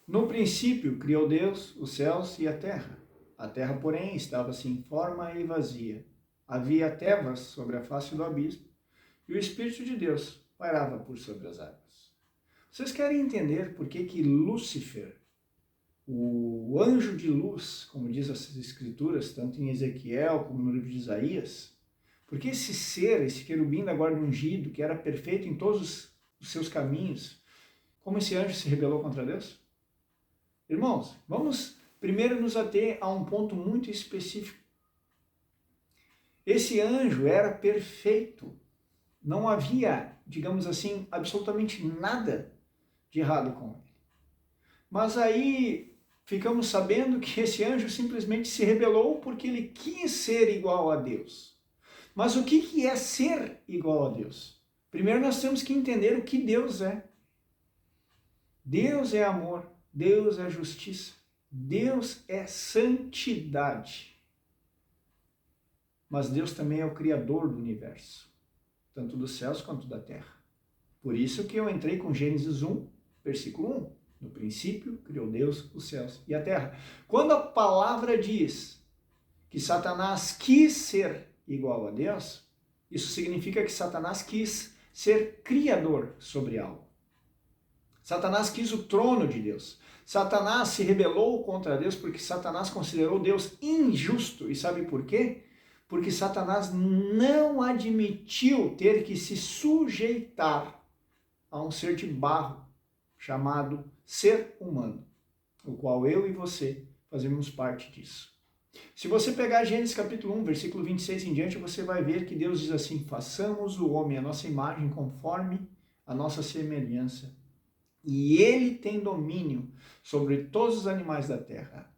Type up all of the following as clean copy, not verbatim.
No princípio, criou Deus os céus e a terra. A terra, porém, estava sem forma e vazia. Havia trevas sobre a face do abismo, e o Espírito de Deus pairava por sobre as águas. Vocês querem entender por que Lúcifer, o anjo de luz, como diz as escrituras, tanto em Ezequiel como no livro de Isaías, porque esse ser, esse querubim da guarda ungido, que era perfeito em todos os seus caminhos, como esse anjo se rebelou contra Deus? Irmãos, vamos primeiro nos ater a um ponto muito específico. Esse anjo era perfeito. Não havia, digamos assim, absolutamente nada de errado com ele. Mas aí ficamos sabendo que esse anjo simplesmente se rebelou porque ele quis ser igual a Deus. Mas o que é ser igual a Deus? Primeiro nós temos que entender o que Deus é. Deus é amor, Deus é justiça, Deus é santidade. Mas Deus também é o Criador do universo, tanto dos céus quanto da terra. Por isso que eu entrei com Gênesis 1, versículo 1. No princípio, criou Deus os céus e a terra. Quando a palavra diz que Satanás quis ser igual a Deus, isso significa que Satanás quis ser criador sobre algo. Satanás quis o trono de Deus. Satanás se rebelou contra Deus porque Satanás considerou Deus injusto. E sabe por quê? Porque Satanás não admitiu ter que se sujeitar a um ser de barro chamado ser humano, o qual eu e você fazemos parte disso. Se você pegar Gênesis capítulo 1, versículo 26 em diante, você vai ver que Deus diz assim: façamos o homem a nossa imagem conforme a nossa semelhança. E ele tem domínio sobre todos os animais da terra.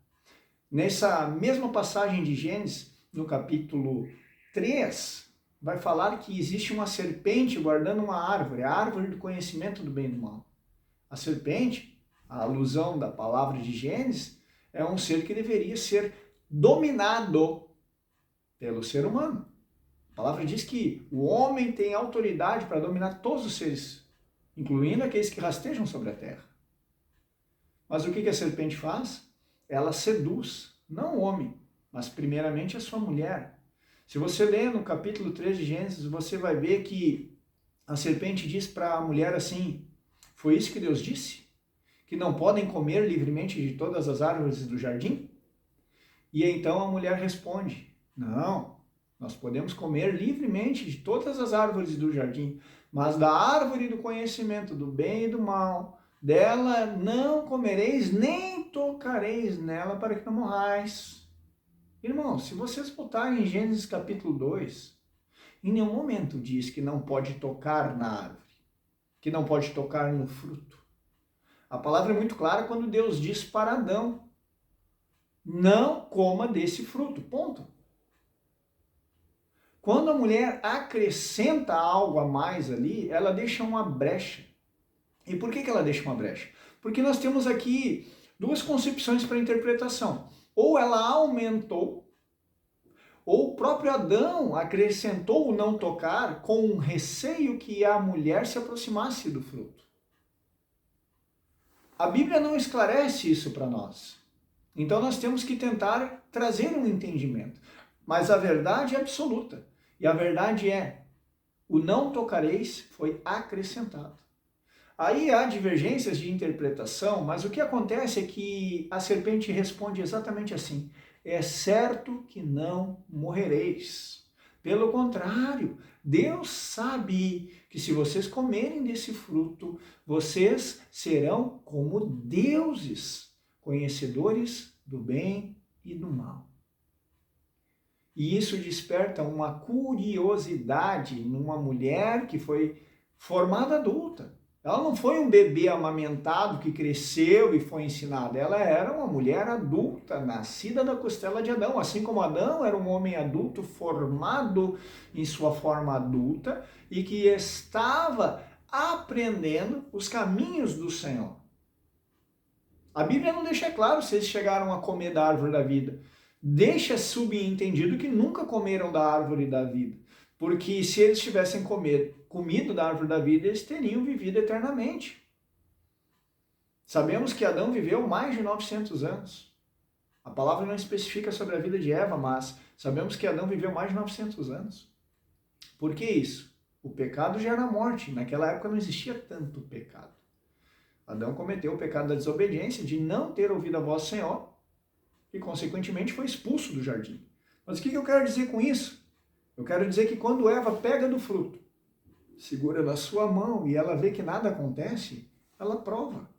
Nessa mesma passagem de Gênesis, no capítulo 3, vai falar que existe uma serpente guardando uma árvore, a árvore do conhecimento do bem e do mal. A serpente, a alusão da palavra de Gênesis, é um ser que deveria ser dominado pelo ser humano. A palavra diz que o homem tem autoridade para dominar todos os seres, incluindo aqueles que rastejam sobre a terra. Mas o que a serpente faz? Ela seduz, não o homem, mas primeiramente a sua mulher. Se você ler no capítulo 3 de Gênesis, você vai ver que a serpente diz para a mulher assim: foi isso que Deus disse? Que não podem comer livremente de todas as árvores do jardim? E então a mulher responde: não, nós podemos comer livremente de todas as árvores do jardim, mas da árvore do conhecimento do bem e do mal, dela não comereis, nem tocareis nela para que não morrais. Irmãos, se vocês voltarem em Gênesis capítulo 2, em nenhum momento diz que não pode tocar na árvore, que não pode tocar no fruto. A palavra é muito clara quando Deus diz para Adão: não coma desse fruto, ponto. Quando a mulher acrescenta algo a mais ali, ela deixa uma brecha. E por que ela deixa uma brecha? Porque nós temos aqui duas concepções para interpretação. Ou ela aumentou, ou o próprio Adão acrescentou o não tocar com um receio que a mulher se aproximasse do fruto. A Bíblia não esclarece isso para nós. Então nós temos que tentar trazer um entendimento. Mas a verdade é absoluta. E a verdade é: o não tocareis foi acrescentado. Aí há divergências de interpretação, mas o que acontece é que a serpente responde exatamente assim: é certo que não morrereis. Pelo contrário, Deus sabe que se vocês comerem desse fruto, vocês serão como deuses, conhecedores do bem e do mal. E isso desperta uma curiosidade numa mulher que foi formada adulta. Ela não foi um bebê amamentado que cresceu e foi ensinado. Ela era uma mulher adulta, nascida da costela de Adão. Assim como Adão era um homem adulto, formado em sua forma adulta e que estava aprendendo os caminhos do Senhor. A Bíblia não deixa claro se eles chegaram a comer da árvore da vida. Deixa subentendido que nunca comeram da árvore da vida. Porque se eles tivessem comido da árvore da vida, eles teriam vivido eternamente. Sabemos que Adão viveu mais de 900 anos. A palavra não especifica sobre a vida de Eva, mas sabemos que Adão viveu mais de 900 anos. Por que isso? O pecado gera morte. Naquela época não existia tanto pecado. Adão cometeu o pecado da desobediência, de não ter ouvido a voz do Senhor, e consequentemente foi expulso do jardim. Mas o que eu quero dizer com isso? Eu quero dizer que quando Eva pega do fruto, segura na sua mão e ela vê que nada acontece, ela prova.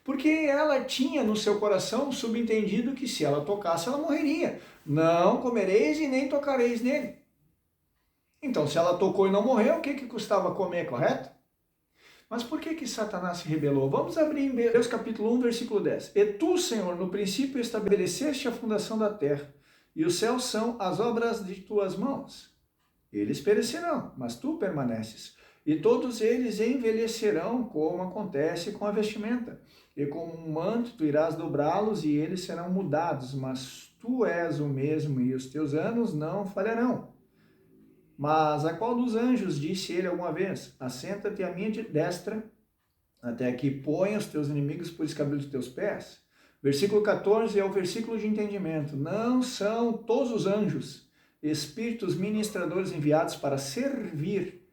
Porque ela tinha no seu coração subentendido que se ela tocasse, ela morreria. Não comereis e nem tocareis nele. Então, se ela tocou e não morreu, o que custava comer, correto? Mas por que Satanás se rebelou? Vamos abrir em Hebreus capítulo 1, versículo 10. E tu, Senhor, no princípio estabeleceste a fundação da terra, e os céus são as obras de tuas mãos. Eles perecerão, mas tu permaneces. E todos eles envelhecerão, como acontece com a vestimenta. E como um manto tu irás dobrá-los, e eles serão mudados. Mas tu és o mesmo, e os teus anos não falharão. Mas a qual dos anjos disse ele alguma vez? Assenta-te à minha destra, até que ponha os teus inimigos por escabelo dos teus pés. Versículo 14 é o versículo de entendimento. Não são todos os anjos espíritos ministradores enviados para servir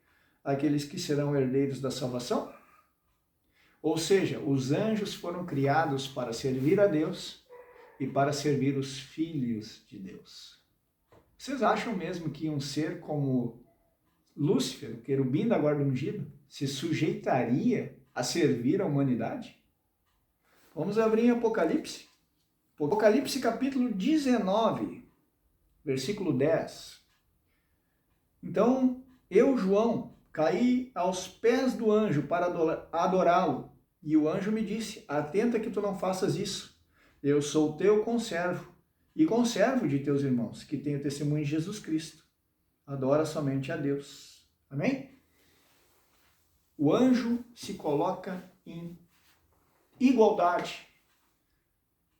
aqueles que serão herdeiros da salvação? Ou seja, os anjos foram criados para servir a Deus e para servir os filhos de Deus. Vocês acham mesmo que um ser como Lúcifer, o querubim da guarda ungida, se sujeitaria a servir a humanidade? Vamos abrir em Apocalipse. Apocalipse capítulo 19, versículo 10. Então, eu, João, caí aos pés do anjo para adorá-lo. E o anjo me disse, atenta que tu não faças isso. Eu sou teu conservo e conservo de teus irmãos, que têm o testemunho de Jesus Cristo. Adora somente a Deus. Amém? O anjo se coloca em igualdade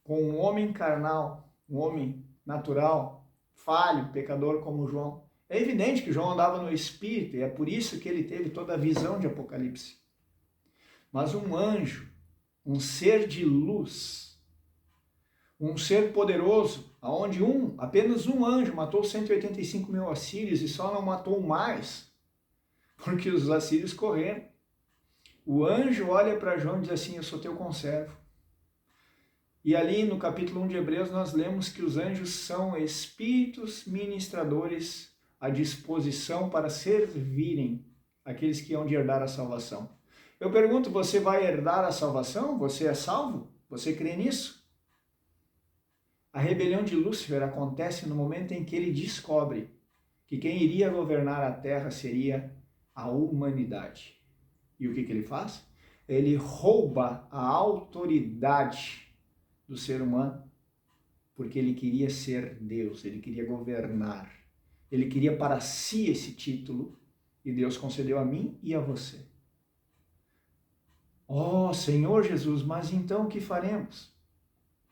com um homem carnal, um homem natural, falho, pecador como João. É evidente que João andava no Espírito e é por isso que ele teve toda a visão de Apocalipse. Mas um anjo, um ser de luz, um ser poderoso, onde apenas um anjo matou 185 mil assírios e só não matou mais, porque os assírios correram. O anjo olha para João e diz assim, eu sou teu conservo. E ali no capítulo 1 de Hebreus nós lemos que os anjos são espíritos ministradores à disposição para servirem aqueles que hão de herdar a salvação. Eu pergunto, você vai herdar a salvação? Você é salvo? Você crê nisso? A rebelião de Lúcifer acontece no momento em que ele descobre que quem iria governar a terra seria a humanidade. E o que ele faz? Ele rouba a autoridade do ser humano, porque ele queria ser Deus, ele queria governar. Ele queria para si esse título, e Deus concedeu a mim e a você. Oh, Senhor Jesus, mas então o que faremos?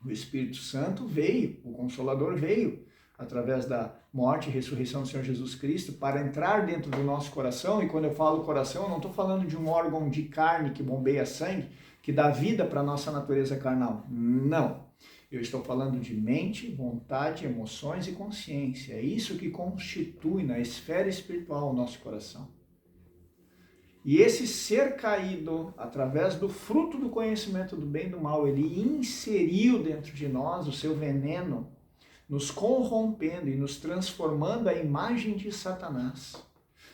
O Espírito Santo veio, o Consolador veio, através da morte e ressurreição do Senhor Jesus Cristo, para entrar dentro do nosso coração. E quando eu falo coração, eu não estou falando de um órgão de carne que bombeia sangue, que dá vida para a nossa natureza carnal. Não. Eu estou falando de mente, vontade, emoções e consciência. É isso que constitui na esfera espiritual o nosso coração. E esse ser caído, através do fruto do conhecimento do bem e do mal, ele inseriu dentro de nós o seu veneno, nos corrompendo e nos transformando à imagem de Satanás.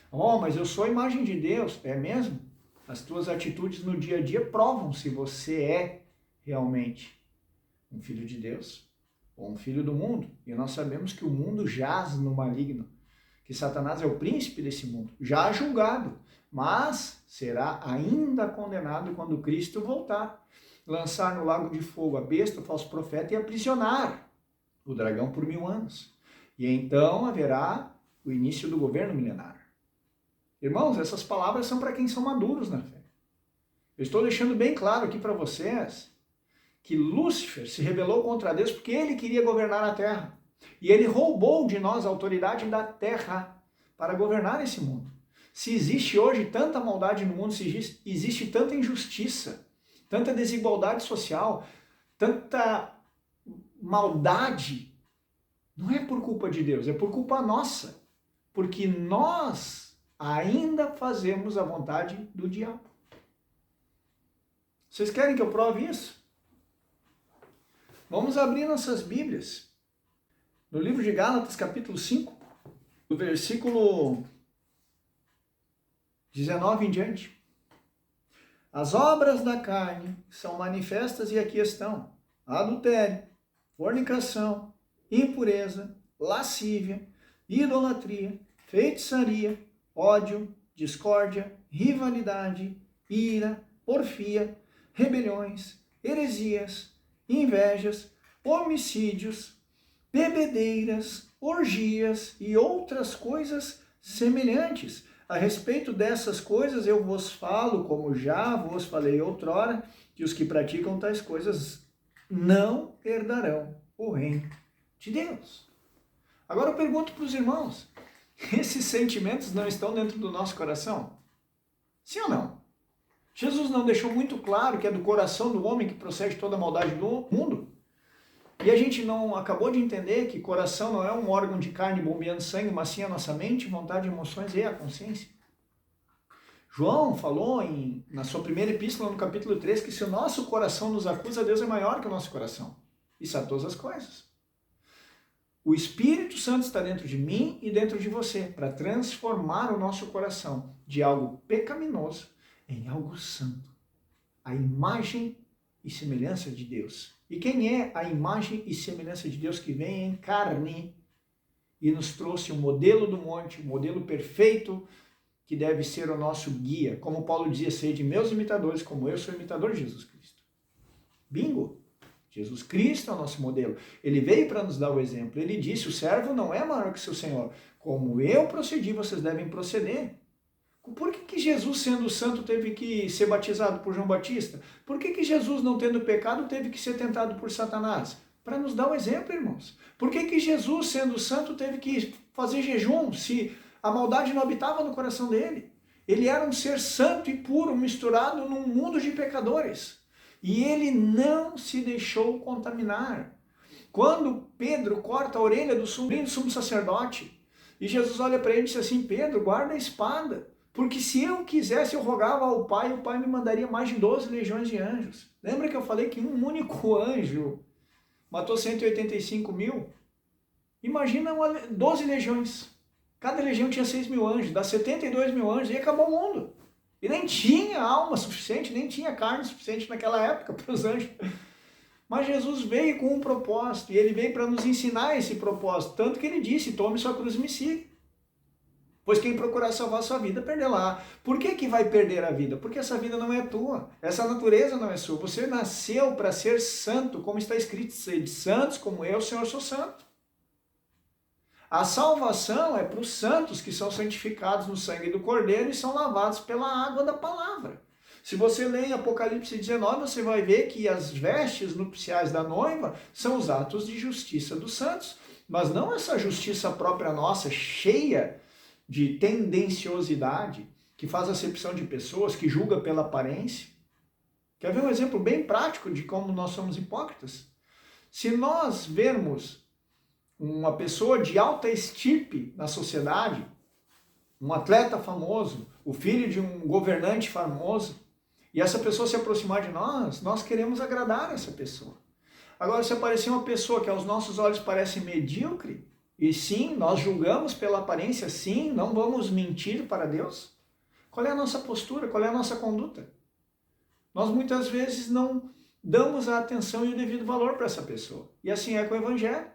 Oh, mas eu sou a imagem de Deus. É mesmo? As tuas atitudes no dia a dia provam se você é realmente um filho de Deus ou um filho do mundo. E nós sabemos que o mundo jaz no maligno, que Satanás é o príncipe desse mundo, já julgado, mas será ainda condenado quando Cristo voltar, lançar no lago de fogo a besta, o falso profeta, e aprisionar o dragão por 1000 anos. E então haverá o início do governo milenar. Irmãos, essas palavras são para quem são maduros na fé. Eu estou deixando bem claro aqui para vocês que Lúcifer se rebelou contra Deus porque ele queria governar a terra. E ele roubou de nós a autoridade da terra para governar esse mundo. Se existe hoje tanta maldade no mundo, se existe tanta injustiça, tanta desigualdade social, tanta maldade, não é por culpa de Deus, é por culpa nossa. Porque nós ainda fazemos a vontade do diabo. Vocês querem que eu prove isso? Vamos abrir nossas Bíblias. No livro de Gálatas, capítulo 5, do versículo 19 em diante. As obras da carne são manifestas e aqui estão: adultério, fornicação, impureza, lascívia, idolatria, feitiçaria, ódio, discórdia, rivalidade, ira, porfia, rebeliões, heresias, invejas, homicídios, bebedeiras, orgias e outras coisas semelhantes. A respeito dessas coisas eu vos falo, como já vos falei outrora, que os que praticam tais coisas não herdarão o reino de Deus. Agora eu pergunto para os irmãos, esses sentimentos não estão dentro do nosso coração? Sim ou não? Jesus não deixou muito claro que é do coração do homem que procede toda a maldade do mundo? E a gente não acabou de entender que coração não é um órgão de carne bombeando sangue, mas sim a nossa mente, vontade, emoções e a consciência? João falou na sua primeira epístola, no capítulo 3, que se o nosso coração nos acusa, Deus é maior que o nosso coração e sabe todas as coisas. O Espírito Santo está dentro de mim e dentro de você para transformar o nosso coração de algo pecaminoso em algo santo. A imagem e semelhança de Deus. E quem é a imagem e semelhança de Deus que vem em carne e nos trouxe o modelo do monte, o modelo perfeito que deve ser o nosso guia? Como Paulo dizia, sede meus imitadores, como eu sou imitador de Jesus Cristo. Bingo! Jesus Cristo é o nosso modelo. Ele veio para nos dar o exemplo. Ele disse, o servo não é maior que seu Senhor. Como eu procedi, vocês devem proceder. Por que Jesus, sendo santo, teve que ser batizado por João Batista? Por que Jesus, não tendo pecado, teve que ser tentado por Satanás? Para nos dar o exemplo, irmãos. Por que Jesus, sendo santo, teve que fazer jejum se a maldade não habitava no coração dele? Ele era um ser santo e puro, misturado num mundo de pecadores. E ele não se deixou contaminar. Quando Pedro corta a orelha do sumo sacerdote, e Jesus olha para ele e diz assim, Pedro, guarda a espada, porque se eu quisesse, eu rogava ao Pai, e o Pai me mandaria mais de 12 legiões de anjos. Lembra que eu falei que um único anjo matou 185 mil? Imagina 12 legiões. Cada legião tinha 6 mil anjos, dá 72 mil anjos, e acabou o mundo. E nem tinha alma suficiente, nem tinha carne suficiente naquela época para os anjos. Mas Jesus veio com um propósito, e ele veio para nos ensinar esse propósito. Tanto que ele disse, tome sua cruz e me siga. Pois quem procurar salvar sua vida, perderá. Por que vai perder a vida? Porque essa vida não é tua. Essa natureza não é sua. Você nasceu para ser santo, como está escrito, sede santos como eu, Senhor, sou santo. A salvação é para os santos que são santificados no sangue do Cordeiro e são lavados pela água da palavra. Se você ler em Apocalipse 19, você vai ver que as vestes nupciais da noiva são os atos de justiça dos santos. Mas não essa justiça própria nossa, cheia de tendenciosidade, que faz acepção de pessoas, que julga pela aparência. Quer ver um exemplo bem prático de como nós somos hipócritas? Se nós vermos uma pessoa de alta estirpe na sociedade, um atleta famoso, o filho de um governante famoso, e essa pessoa se aproximar de nós queremos agradar essa pessoa. Agora, se aparecer uma pessoa que aos nossos olhos parece medíocre, e sim, nós julgamos pela aparência, sim, não vamos mentir para Deus, qual é a nossa postura, qual é a nossa conduta? Nós muitas vezes não damos a atenção e o devido valor para essa pessoa. E assim é com o Evangelho.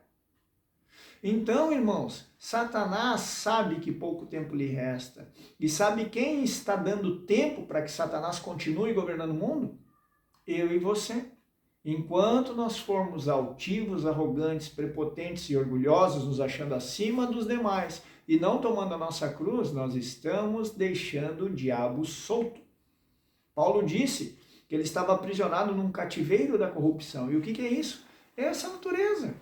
Então, irmãos, Satanás sabe que pouco tempo lhe resta. E sabe quem está dando tempo para que Satanás continue governando o mundo? Eu e você. Enquanto nós formos altivos, arrogantes, prepotentes e orgulhosos, nos achando acima dos demais e não tomando a nossa cruz, nós estamos deixando o diabo solto. Paulo disse que ele estava aprisionado num cativeiro da corrupção. E o que é isso? É essa natureza.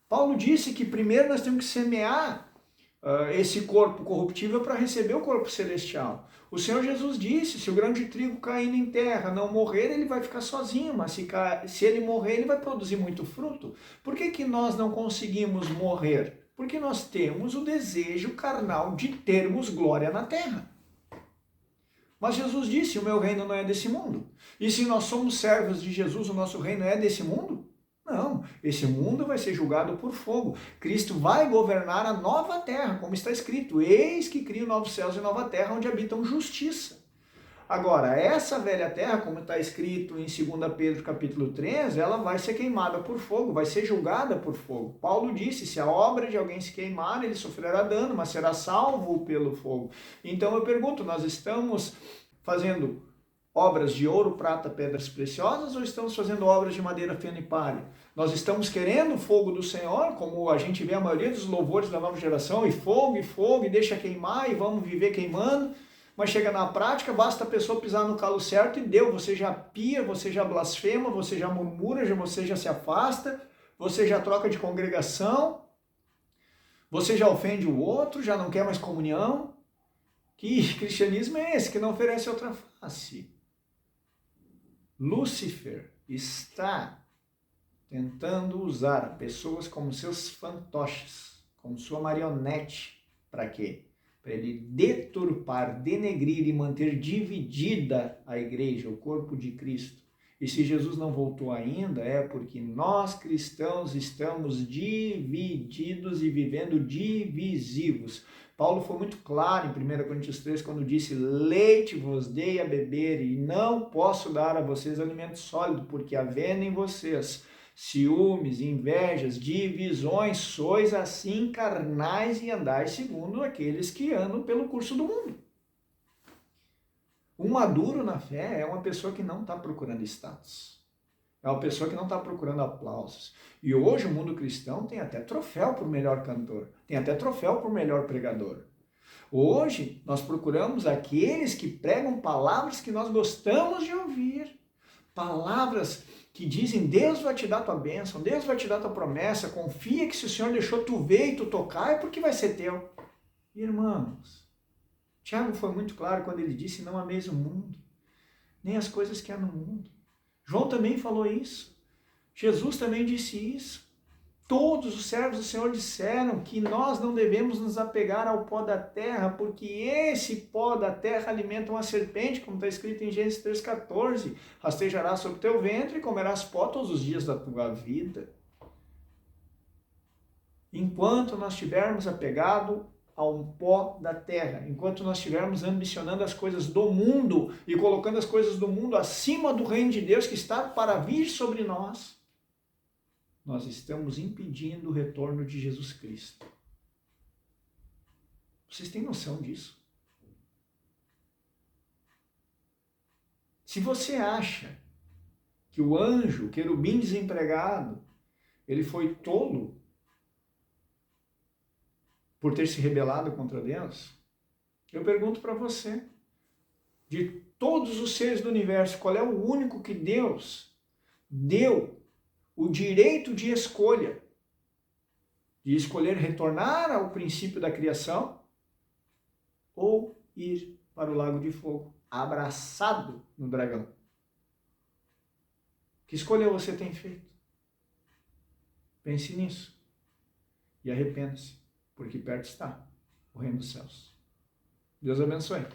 Paulo disse que primeiro nós temos que semear esse corpo corruptível para receber o corpo celestial. O Senhor Jesus disse, se o grão de trigo caindo em terra não morrer, ele vai ficar sozinho, mas se ele morrer, ele vai produzir muito fruto. Por que que nós não conseguimos morrer? Porque nós temos o desejo carnal de termos glória na terra. Mas Jesus disse, o meu reino não é desse mundo. E se nós somos servos de Jesus, o nosso reino é desse mundo? Não, esse mundo vai ser julgado por fogo. Cristo vai governar a nova terra, como está escrito, eis que crio novos céus e nova terra, onde habitam justiça. Agora, essa velha terra, como está escrito em 2 Pedro capítulo 3, ela vai ser queimada por fogo, vai ser julgada por fogo. Paulo disse, se a obra de alguém se queimar, ele sofrerá dano, mas será salvo pelo fogo. Então eu pergunto, nós estamos fazendo obras de ouro, prata, pedras preciosas, ou estamos fazendo obras de madeira, feno e palha? Nós estamos querendo o fogo do Senhor, como a gente vê a maioria dos louvores da nova geração, e fogo, e deixa queimar, e vamos viver queimando. Mas chega na prática, basta a pessoa pisar no calo certo e deu. Você já pia, você já blasfema, você já murmura, você já se afasta, você já troca de congregação, você já ofende o outro, já não quer mais comunhão. Que cristianismo é esse que não oferece outra face? Lúcifer está tentando usar pessoas como seus fantoches, como sua marionete. Para quê? Para ele deturpar, denegrir e manter dividida a igreja, o corpo de Cristo. E se Jesus não voltou ainda, é porque nós cristãos estamos divididos e vivendo divisivos. Paulo foi muito claro em 1 Coríntios 3, quando disse, leite vos dei a beber e não posso dar a vocês alimento sólido, porque havendo em vocês ciúmes, invejas, divisões, sois assim carnais e andais segundo aqueles que andam pelo curso do mundo. Um maduro na fé é uma pessoa que não está procurando status. É uma pessoa que não está procurando aplausos. E hoje o mundo cristão tem até troféu por melhor cantor, tem até troféu por melhor pregador. Hoje nós procuramos aqueles que pregam palavras que nós gostamos de ouvir. Palavras que dizem, Deus vai te dar tua bênção, Deus vai te dar tua promessa, confia que se o Senhor deixou tu ver e tu tocar, é porque vai ser teu. Irmãos, Tiago foi muito claro quando ele disse, não ameis o mundo, nem as coisas que há no mundo. João também falou isso. Jesus também disse isso. Todos os servos do Senhor disseram que nós não devemos nos apegar ao pó da terra, porque esse pó da terra alimenta uma serpente, como está escrito em Gênesis 3,14. Rastejarás sobre o teu ventre e comerás pó todos os dias da tua vida. Enquanto nós estivermos apegados ao pó da terra, enquanto nós estivermos ambicionando as coisas do mundo e colocando as coisas do mundo acima do reino de Deus que está para vir sobre nós, nós estamos impedindo o retorno de Jesus Cristo. Vocês têm noção disso? Se você acha que o anjo, o querubim desempregado, ele foi tolo por ter se rebelado contra Deus, eu pergunto para você, de todos os seres do universo, qual é o único que Deus deu o direito de escolha, de escolher retornar ao princípio da criação ou ir para o lago de fogo, abraçado no dragão? Que escolha você tem feito? Pense nisso e arrependa-se, porque perto está o reino dos céus. Deus abençoe.